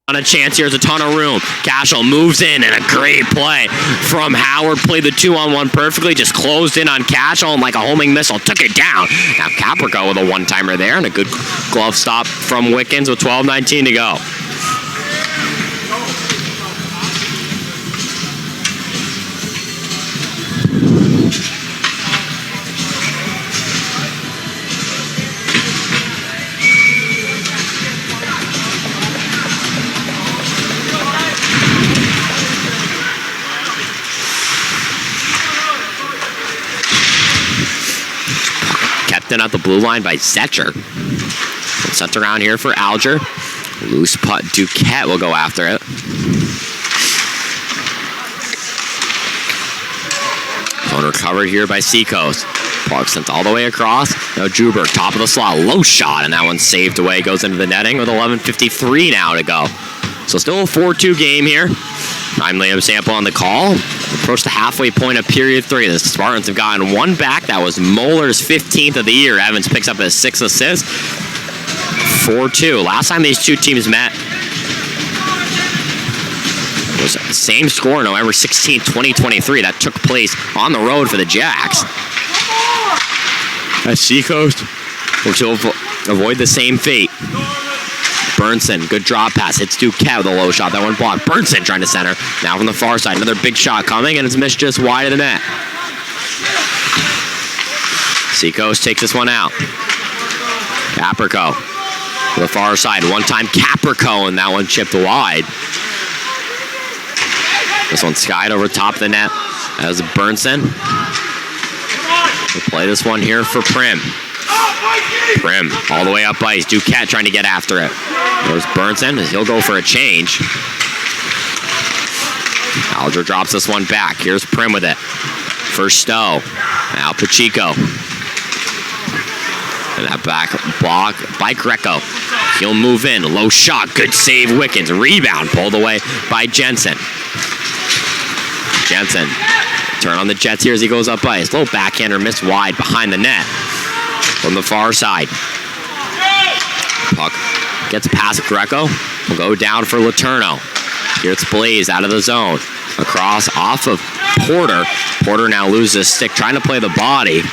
On a chance here, there's a ton of room. Cashel moves in, and a great play from Howard. Played the 2-on-1 perfectly, just closed in on Cashel, and like a homing missile, took it down. Now Caprico with a one-timer there, and a good glove stop from Wickens with 12:19 to go. Then at the blue line by Zetcher. Sent around here for Alger. Loose putt. Duquette will go after it. Phone recovered here by Seacoast. Park sent all the way across. Now Juber, top of the slot. Low shot, and that one saved away. Goes into the netting with 11:53 now to go. So still a 4-2 game here. I'm Liam Sample on the call. Approach the halfway point of period 3. The Spartans have gotten one back. That was Moeller's 15th of the year. Evans picks up his 6th assist. 4-2. Last time these two teams met was the same score, November 16th, 2023. That took place on the road for the Jacks. At Seacoast, to avoid the same fate. Burnson, good drop pass, hits Duquette with a low shot. That one blocked. Burnson trying to center. Now from the far side, another big shot coming, and it's missed just wide of the net. Seacoast takes this one out. Caprico to the far side. One-time Caprico, and that one chipped wide. This one skied over top of the net as Burnson. We'll play this one here for Prim. Prim all the way up ice. Duquette trying to get after it. There's Burnson. He'll go for a change. Alger drops this one back. Here's Prim with it. For Stowe. Now Pacheco. And that back block by Greco. He'll move in. Low shot. Good save, Wickens. Rebound pulled away by Jensen. Jensen. Turn on the Jets here as he goes up ice. Little backhander missed wide behind the net. From the far side. Puck gets past Greco. Will go down for Letourneau. Here it's Blaze out of the zone. Across off of Porter. Porter now loses his stick, trying to play the body.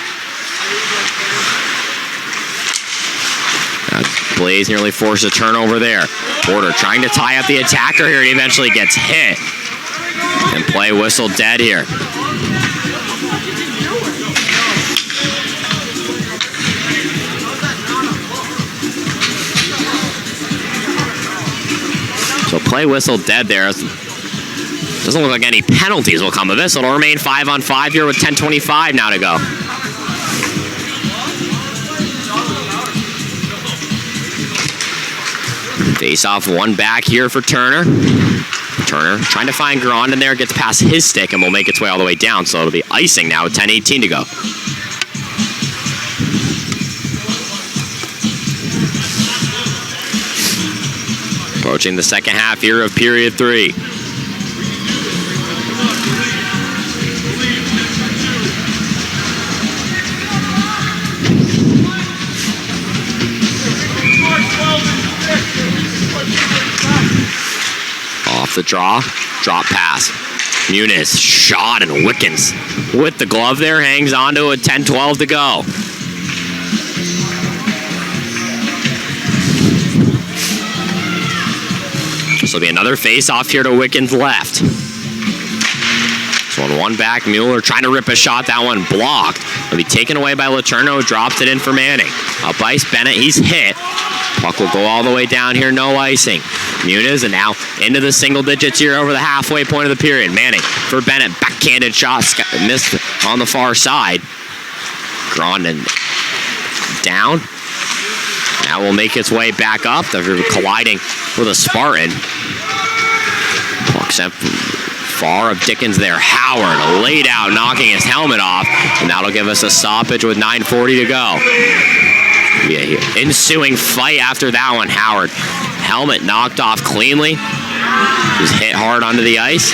Blaze nearly forced a turnover there. Porter trying to tie up the attacker here, and eventually gets hit. And play whistle dead here. So play whistle dead there. Doesn't look like any penalties will come of this. It'll remain 5-on-5 here with 10:25 now to go. Face off one back here for Turner. Turner trying to find Grand in there, gets past his stick and will make its way all the way down. So it'll be icing now with 10:18 to go. Approaching the second half here of period 3. Off the draw, drop pass. Muniz, shot, and Wickens with the glove there, hangs on to it, 10-12 to go. This will be another face-off here to Wickens' left. So on one back, Mueller trying to rip a shot. That one blocked. It'll be taken away by Letourneau, drops it in for Manning. Up ice, Bennett, he's hit. Puck will go all the way down here, no icing. Muniz, and now into the single digits here over the halfway point of the period. Manning for Bennett, backhanded shot, missed on the far side. Grondin down. Now will make its way back up. They're colliding with a Spartan. Puck sent far of Dickens there. Howard laid out, knocking his helmet off, and that'll give us a stoppage with 9:40 to go. Yeah, ensuing fight after that one. Howard, helmet knocked off cleanly. Just hit hard onto the ice.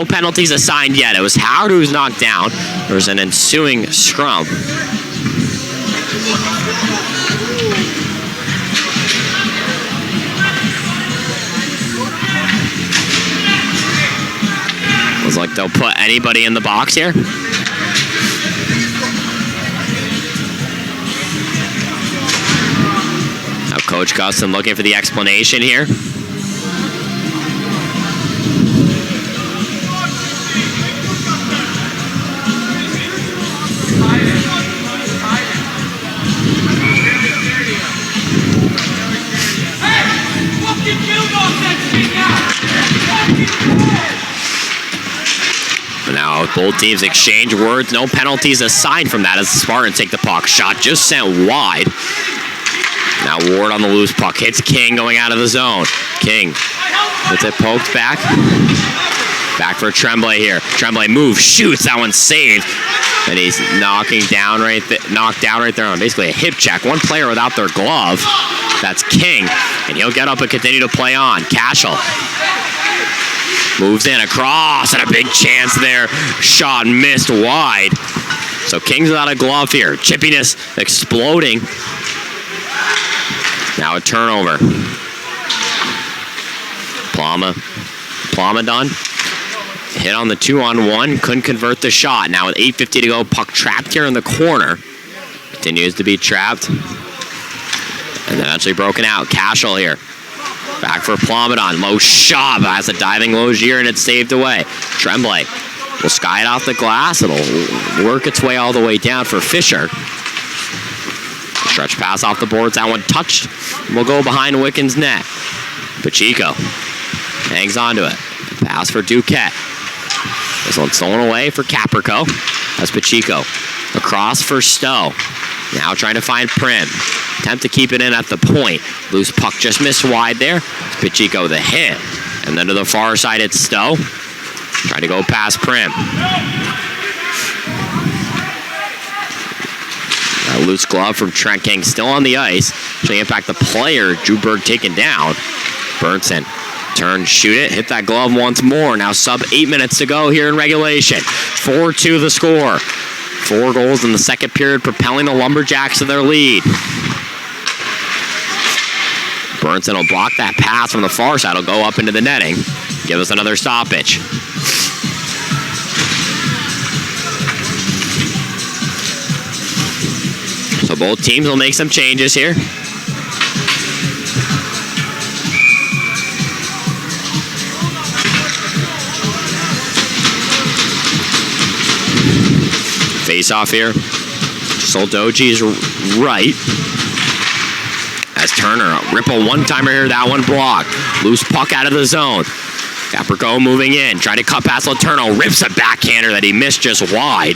No penalties assigned yet. It was Howard who was knocked down. There was an ensuing scrum. Looks like they'll put anybody in the box here. Now Coach Gustin looking for the explanation here. Now both teams exchange words. No penalties assigned from that as the Spartans take the puck. Shot just sent wide. Now Ward on the loose puck. Hits King going out of the zone. King gets it poked back. Back for Tremblay here. Tremblay moves, shoots. That one's saved. And he's knocked down right there on basically a hip check. One player without their glove. That's King. And he'll get up and continue to play on. Cashel moves in across, and a big chance there. Shot missed wide. So King's without a glove here. Chippiness exploding. Now a turnover. Plama done. Hit on the 2-on-1. Couldn't convert the shot. Now with 8:50 to go, puck trapped here in the corner. Continues to be trapped. And then eventually broken out. Cashel here. Back for Plomadon. Low shot. Has a diving Logier, and it's saved away. Tremblay will sky it off the glass. It'll work its way all the way down for Fisher. Stretch pass off the boards. That one touched. Will go behind Wiccan's net. Pacheco hangs onto it. Pass for Duquette. This one's stolen away for Caprico. That's Pacheco. Across for Stowe. Now trying to find Prim. Attempt to keep it in at the point. Loose puck just missed wide there. Pacheco the hit. And then to the far side it's Stowe. Trying to go past Prim. A loose glove from Trent King still on the ice. Trying to impact the player. Drew Berg taken down. Burnson. Turn, shoot it, hit that glove once more. Now sub 8 minutes to go here in regulation. 4-2 the score. 4 goals in the second period, propelling the Lumberjacks to their lead. Burnson will block that pass from the far side. Will go up into the netting. Give us another stoppage. So both teams will make some changes here. Face off here. Soldoji's right. As Turner, ripple one-timer here, that one blocked. Loose puck out of the zone. Caprico moving in, trying to cut past Letourneau, rips a backhander that he missed just wide.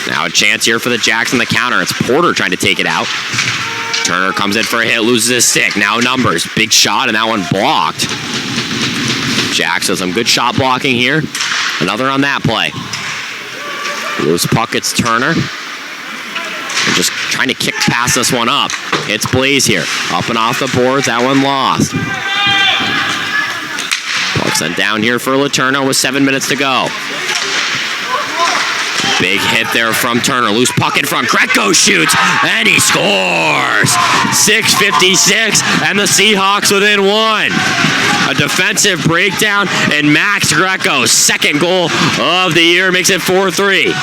Now a chance here for the Jacks on the counter. It's Porter trying to take it out. Turner comes in for a hit, loses his stick. Now numbers, big shot, and that one blocked. Jacks with some good shot blocking here. Another on that play. Loose puck, it's Turner. They're just trying to kick past this one up. It's Blaze here. Up and off the boards. That one lost. Puck sent down here for Letourneau with 7 minutes to go. Big hit there from Turner. Loose puck in front. Greco shoots, and he scores. 6:56, and the Seahawks within 1. A defensive breakdown, and Max Greco's second goal of the year makes it 4-3.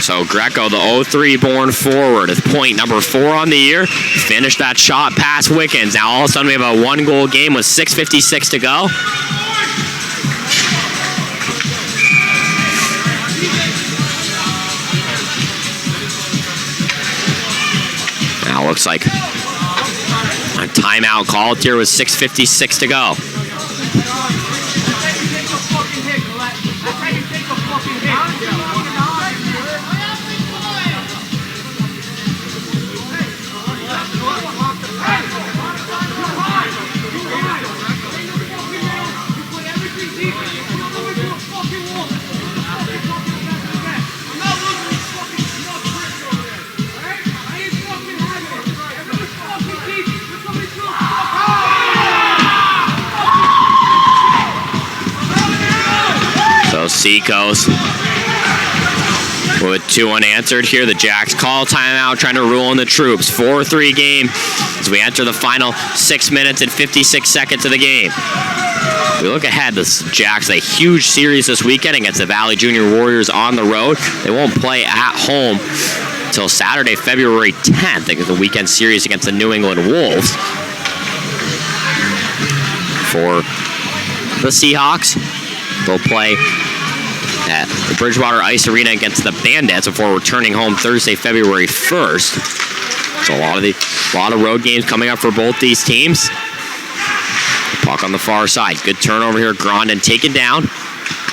So Greco, the 03 born forward, is point number 4 on the year. Finished that shot past Wickens. Now all of a sudden we have a 1-goal game with 6:56 to go. Now looks like a timeout called here with 6:56 to go. Seahawks with 2 unanswered here. The Jacks call timeout, trying to rule in the troops. 4-3 game as we enter the final 6 minutes and 56 seconds of the game. We look ahead, the Jacks, a huge series this weekend against the Valley Junior Warriors on the road. They won't play at home until Saturday, February 10th, against the weekend series against the New England Wolves. For the Seahawks, they'll play at the Bridgewater Ice Arena against the Bandits before returning home Thursday, February 1st. So a lot of road games coming up for both these teams. Puck on the far side. Good turnover here. Grondin taken down.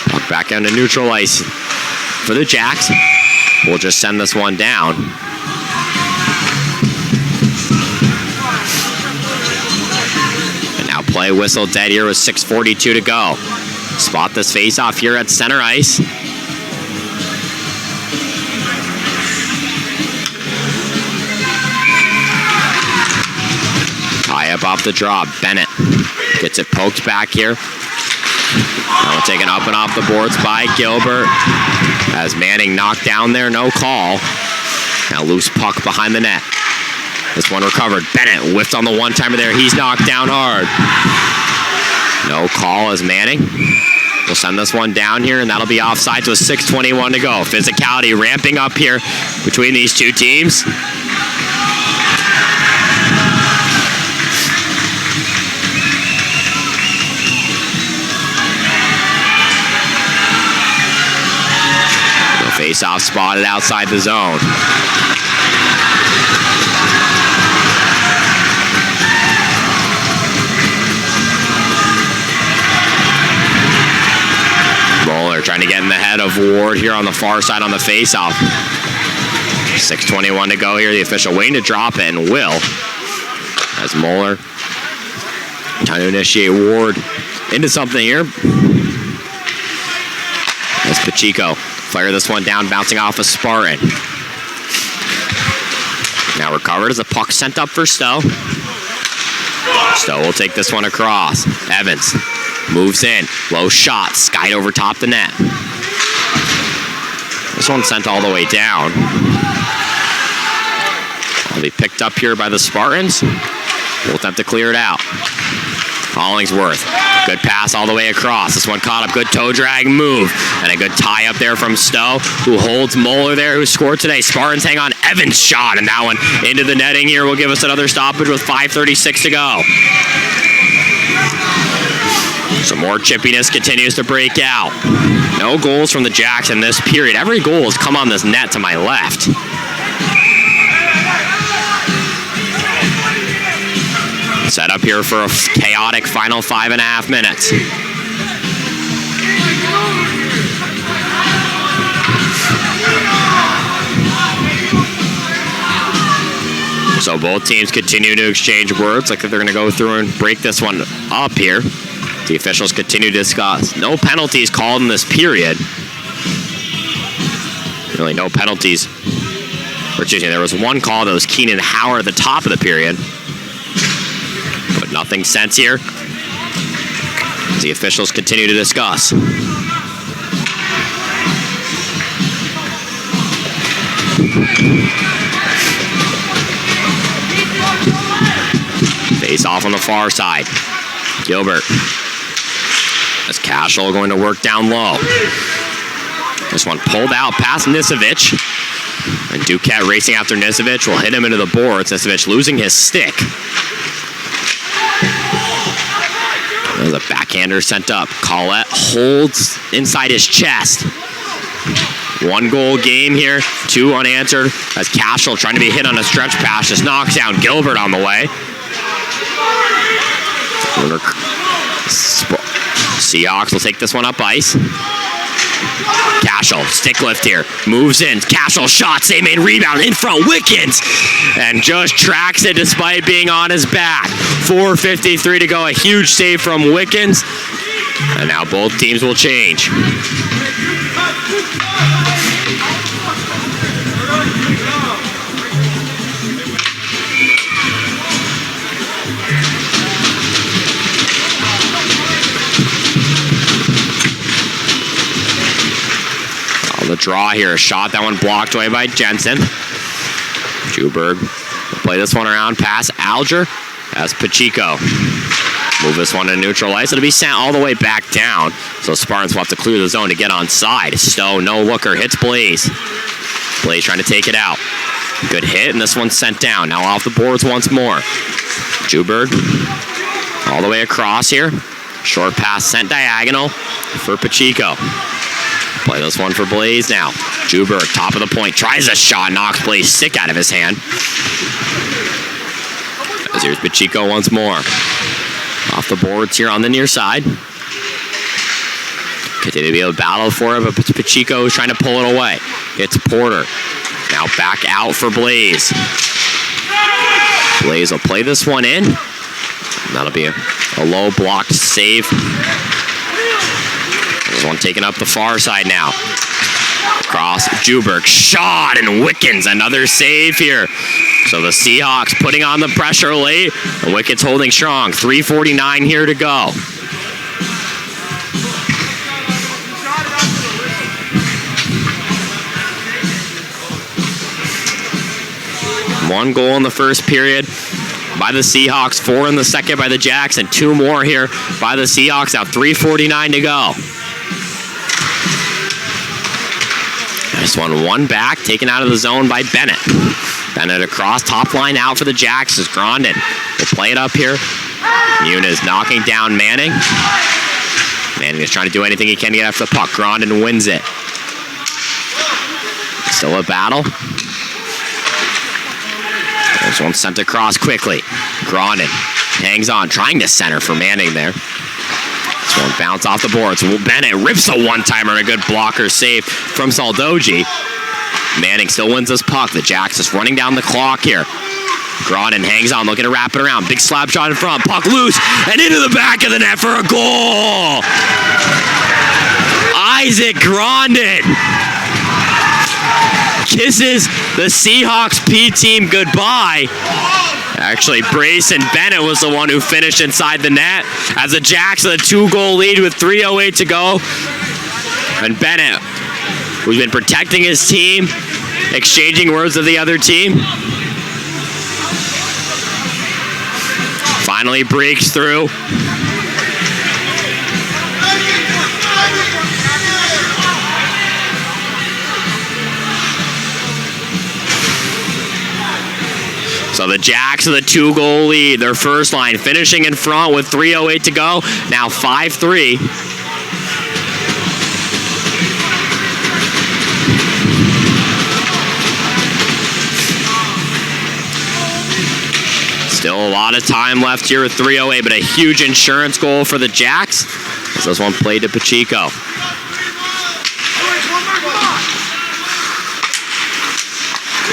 Puck back down to neutral ice for the Jacks. We'll just send this one down. And now play whistle dead here with 6:42 to go. Spot this face-off here at center ice. Tie up off the draw. Bennett gets it poked back here. Now taken up and off the boards by Gilbert. As Manning knocked down there, no call. Now loose puck behind the net. This one recovered. Bennett whiffed on the one-timer there. He's knocked down hard. No call as Manning will send this one down here, and that'll be offsides with 6:21 to go. Physicality ramping up here between these two teams. Face-off spotted outside the zone. Moeller trying to get in the head of Ward here on the far side on the face-off. 6:21 to go here. The official waiting to drop it, and will. As Moeller trying to initiate Ward into something here. As Pacheco fire this one down, bouncing off a Spartan. Now recovered as the puck sent up for Stowe. Stowe will take this one across. Evans moves in. Low shot. Skied over top the net. This one sent all the way down. Will be picked up here by the Spartans. We'll attempt to clear it out. Hollingsworth, good pass all the way across. This one caught up, good toe drag move. And a good tie up there from Stowe, who holds Moeller there, who scored today. Spartans hang on. Evans' shot, and that one into the netting here will give us another stoppage with 5:36 to go. Some more chippiness continues to break out. No goals from the Jacks in this period. Every goal has come on this net to my left. Set up here for a chaotic final 5.5 minutes. So both teams continue to exchange words like they're going to go through and break this one up here. The officials continue to discuss. No penalties called in this period. Really no penalties. Or excuse me, there was one call that was Keenan Howard at the top of the period. But nothing since here. The officials continue to discuss. Face off on the far side. Gilbert. As Cashel going to work down low. This one pulled out past Nisevic. And Duquette racing after Nisevic will hit him into the boards. Nisevic losing his stick. There's a backhander sent up. Collette holds inside his chest. 1 goal game here, 2 unanswered. As Cashel trying to be hit on a stretch pass, just knocks down Gilbert on the way. Seahawks will take this one up ice. Cashel, stick lift here, moves in. Cashel shot, save made rebound in front. Wickens, and just tracks it despite being on his back. 4:53 to go. A huge save from Wickens, and now both teams will change. draw here. A shot, that one blocked away by Jensen. Juberg will play this one around past Alger. As Pacheco. Move this one to neutral ice. It'll be sent all the way back down. So Spartans will have to clear the zone to get onside. Stowe, no looker, hits Blaze. Blaze trying to take it out. Good hit, and this one's sent down. Now off the boards once more. Juberg all the way across here. Short pass sent diagonal for Pacheco. Play this one for Blaze now. Juberg, top of the point, tries a shot, knocks Blaze stick out of his hand. As here's Pacheco once more. Off the boards here on the near side. Continue to be able to battle for it, but Pacheco is trying to pull it away. It's Porter. Now back out for Blaze. Blaze will play this one in. That'll be a low blocked save. This one taken up the far side now. Across Juberg, shot, and Wickens, another save here. So the Seahawks putting on the pressure late, and Wickens holding strong. 3:49 here to go. One goal in the first period by the Seahawks, 4 in the second by the Jacks, and 2 more here by the Seahawks. Now 3:49 to go. This one back, taken out of the zone by Bennett. Bennett across, top line out for the Jacks is Grondin. We'll play it up here. Muniz knocking down Manning. Manning is trying to do anything he can to get after the puck. Grondin wins it. Still a battle. This one sent across quickly. Grondin hangs on, trying to center for Manning there. This one bounce off the boards. Bennett rips a one-timer and a good blocker save from Saldoji. Manning still wins this puck. The Jacks just running down the clock here. Grondin hangs on, looking to wrap it around. Big slap shot in front. Puck loose and into the back of the net for a goal. Isaac Grondin kisses the Seahawks P team goodbye. Actually, Brayson Bennett was the one who finished inside the net as the Jacks had a 2-goal lead with 3:08 to go. And Bennett, who's been protecting his team, exchanging words with the other team, finally breaks through. So the Jacks with a 2-goal lead. Their first line finishing in front with 3:08 to go. Now 5-3. Still a lot of time left here with 3:08, but a huge insurance goal for the Jacks. This one played to Pacheco.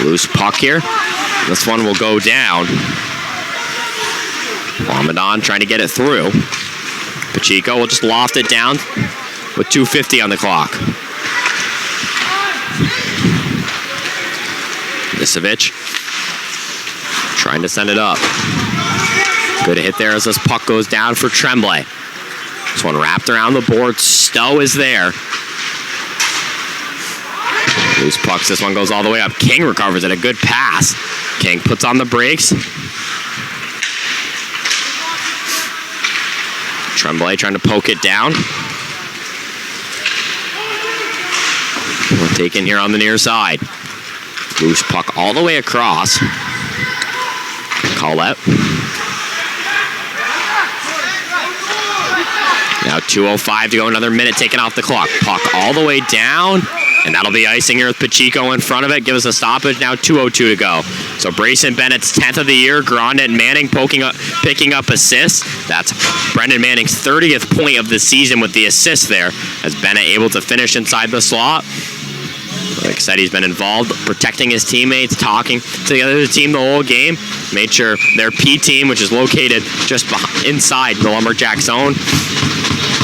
Loose puck here. This one will go down. Ramadan trying to get it through. Pacheco will just loft it down with 2:50 on the clock. Nisevic trying to send it up. Good hit there as this puck goes down for Tremblay. This one wrapped around the board. Stowe is there. Loose pucks. This one goes all the way up. King recovers it. A good pass. King puts on the brakes. Tremblay trying to poke it down. We'll take in here on the near side. Loose puck all the way across. Collette. Now 2:05 to go. Another minute taken off the clock. Puck all the way down. And that'll be icing here with Pacheco in front of it. Give us a stoppage. Now 2:02 to go. So Brayson Bennett's 10th of the year. Grondin Manning picking up assists. That's Brendan Manning's 30th point of the season with the assist there. As Bennett able to finish inside the slot. Like I said, he's been involved protecting his teammates, talking to the other team the whole game. Made sure their P team, which is located just inside the Lumberjack zone,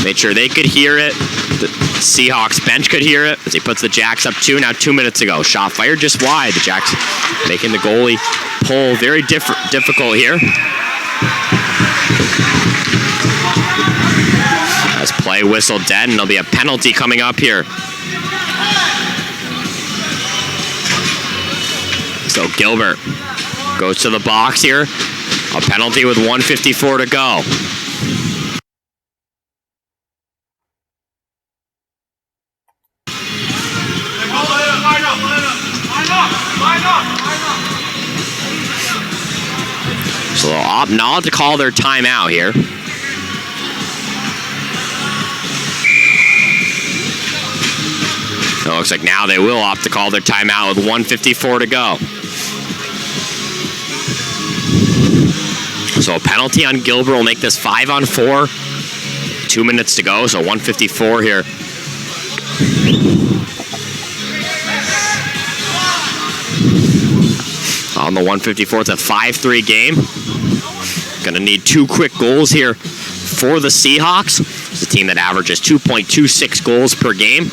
made sure they could hear it. The Seahawks bench could hear it as he puts the Jacks up 2. Now 2 minutes to go. Shot fired just wide. The Jacks making the goalie pull very difficult here. As play whistled dead, and there'll be a penalty coming up here. So Gilbert goes to the box here. A penalty with 1:54 to go. So they'll opt not to call their timeout here. It looks like now they will opt to call their timeout with 1:54 to go. So a penalty on Gilbert will make this 5-on-4. 2 minutes to go, so 1:54 here. On the 1:54, it's a 5-3 game. Gonna need 2 quick goals here for the Seahawks. It's a team that averages 2.26 goals per game.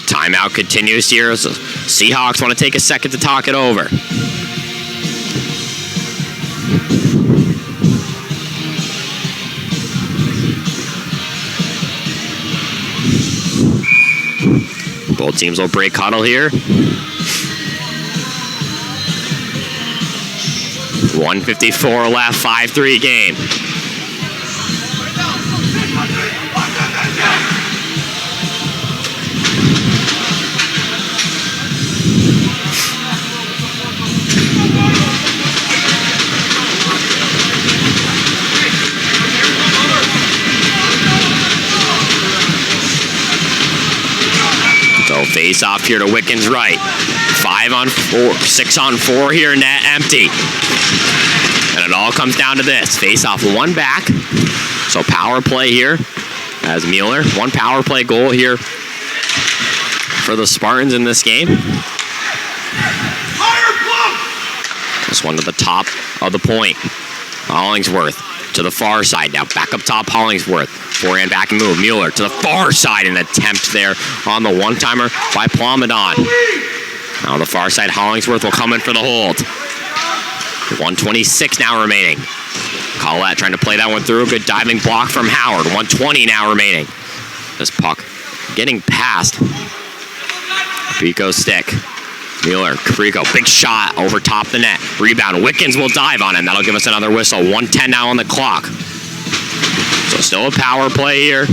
Timeout continues here. So Seahawks want to take a second to talk it over. Both teams will break huddle here. 1:54 left, 5-3 game. Face off here to Wickens right. 5-on-4, 6-on-4 here, net empty. And it all comes down to this. Face off one back. So power play here as Mueller. 1 power play goal here for the Spartans in this game. This one to the top of the point. Hollingsworth to the far side. Now back up top, Hollingsworth. Forehand back and move. Mueller to the far side. An attempt there on the one-timer by Plomadon. Now on the far side, Hollingsworth will come in for the hold. 1:26 now remaining. Collette trying to play that one through. Good diving block from Howard. 1:20 now remaining. This puck getting past Caprico's stick. Mueller, Caprico, big shot over top the net. Rebound, Wickens will dive on it. That'll give us another whistle. 1:10 now on the clock. So still a power play here.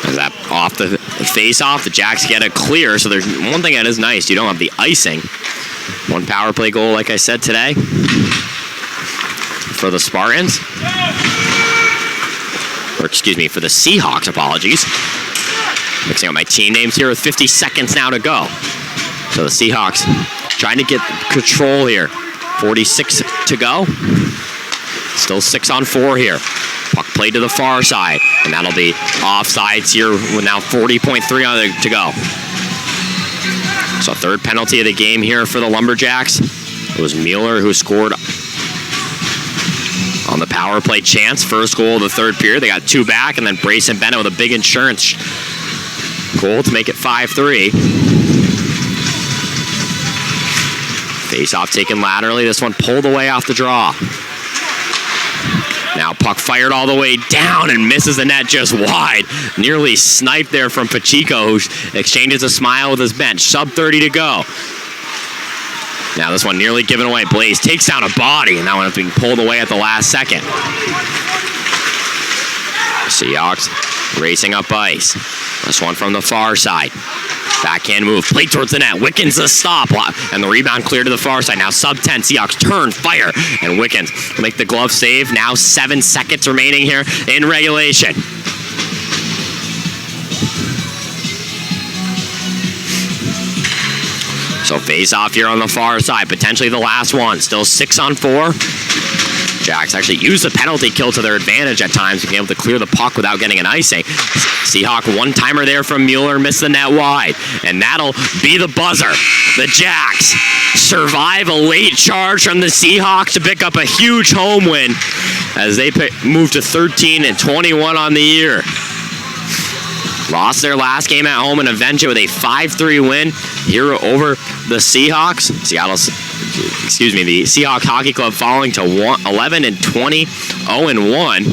Is that off the face-off? The Jacks get a clear, so there's one thing that is nice. You don't have the icing. 1 power play goal, like I said, today for the Spartans. Or excuse me, for the Seahawks, apologies. Mixing up my team names here with 50 seconds now to go. So the Seahawks trying to get control here. 46 to go. Still 6-on-4 here. Puck played to the far side, and that'll be offsides here with now 40.3 to go. So 3rd penalty of the game here for the Lumberjacks. It was Mueller who scored on the power play chance. First goal of the 3rd period. They got 2 back, and then Brayson Bennett with a big insurance goal to make it 5-3. Face-off taken laterally. This one pulled away off the draw. Now puck fired all the way down and misses the net just wide. Nearly sniped there from Pacheco, who exchanges a smile with his bench. Sub 30 to go. Now this one nearly given away. Blaze takes down a body, and that one is being pulled away at the last second. Seahawks racing up ice. This one from the far side. Backhand move, played towards the net. Wickens the stop, and the rebound cleared to the far side. Now sub 10, Seahawks turn, fire, and Wickens will make the glove save. Now 7 seconds remaining here in regulation. face off here on the far side, potentially the last one. Still 6-on-4. Jacks actually use the penalty kill to their advantage at times, being able to clear the puck without getting an icing. Seahawk one-timer there from Mueller, missed the net wide, and that'll be the buzzer. The Jacks survive a late charge from the Seahawks to pick up a huge home win as they move to 13-21 on the year. Lost their last game at home and avenge it with a 5-3 win here over the Seahawks. The Seahawks Hockey Club falling to 11-20, 0-1.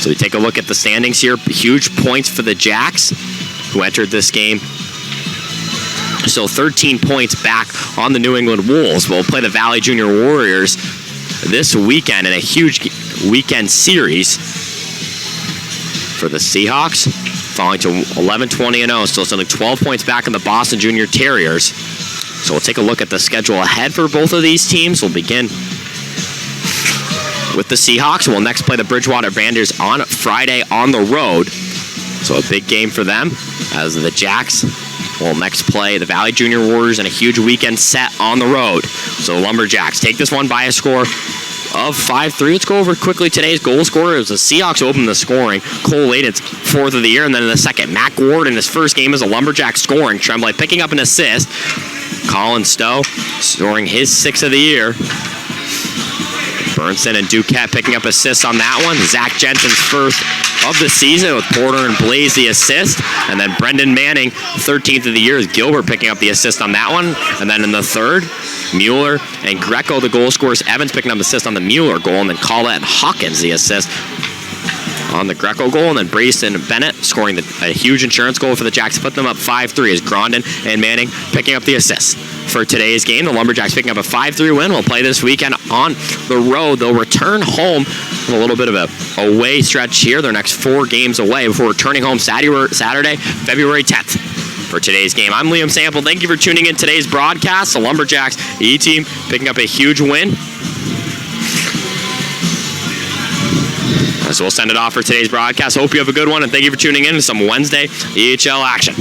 So we take a look at the standings here. Huge points for the Jacks, who entered this game. So 13 points back on the New England Wolves. We'll play the Valley Junior Warriors this weekend in a huge weekend series. For the Seahawks, falling to 11-20-0, still sending 12 points back in the Boston Junior Terriers. So we'll take a look at the schedule ahead for both of these teams. We'll begin with the Seahawks, and we'll next play the Bridgewater Banders on Friday on the road. So a big game for them, as the Jacks will next play the Valley Junior Warriors in a huge weekend set on the road. So the Lumberjacks take this one by a score of 5-3. Let's go over quickly today's goal scorer. It was the Seahawks open the scoring. Cole Layden's 4th of the year, and then in the second, Matt Ward in his first game as a Lumberjack scoring. Tremblay picking up an assist. Colin Stowe scoring his 6th of the year. Burnson and Duquette picking up assists on that one. Zach Jensen's 1st of the season with Porter and Blaze the assist. And then Brendan Manning, 13th of the year, is Gilbert picking up the assist on that one. And then in the third, Mueller and Greco, the goal scorers. Evans picking up assist on the Mueller goal. And then Collette and Hawkins the assist on the Greco goal. And then Brayson and Bennett scoring a huge insurance goal for the Jacks to put them up 5-3 as Grondin and Manning picking up the assists. For today's game, the Lumberjacks picking up a 5-3 win. We'll play this weekend on the road. They'll return home with a little bit of a away stretch here. Their next 4 games away before returning home Saturday, February 10th. For today's game, I'm Liam Sample. Thank you for tuning in today's broadcast. The Lumberjacks E-team picking up a huge win. So we'll send it off for today's broadcast. Hope you have a good one, and thank you for tuning in to some Wednesday EHL action.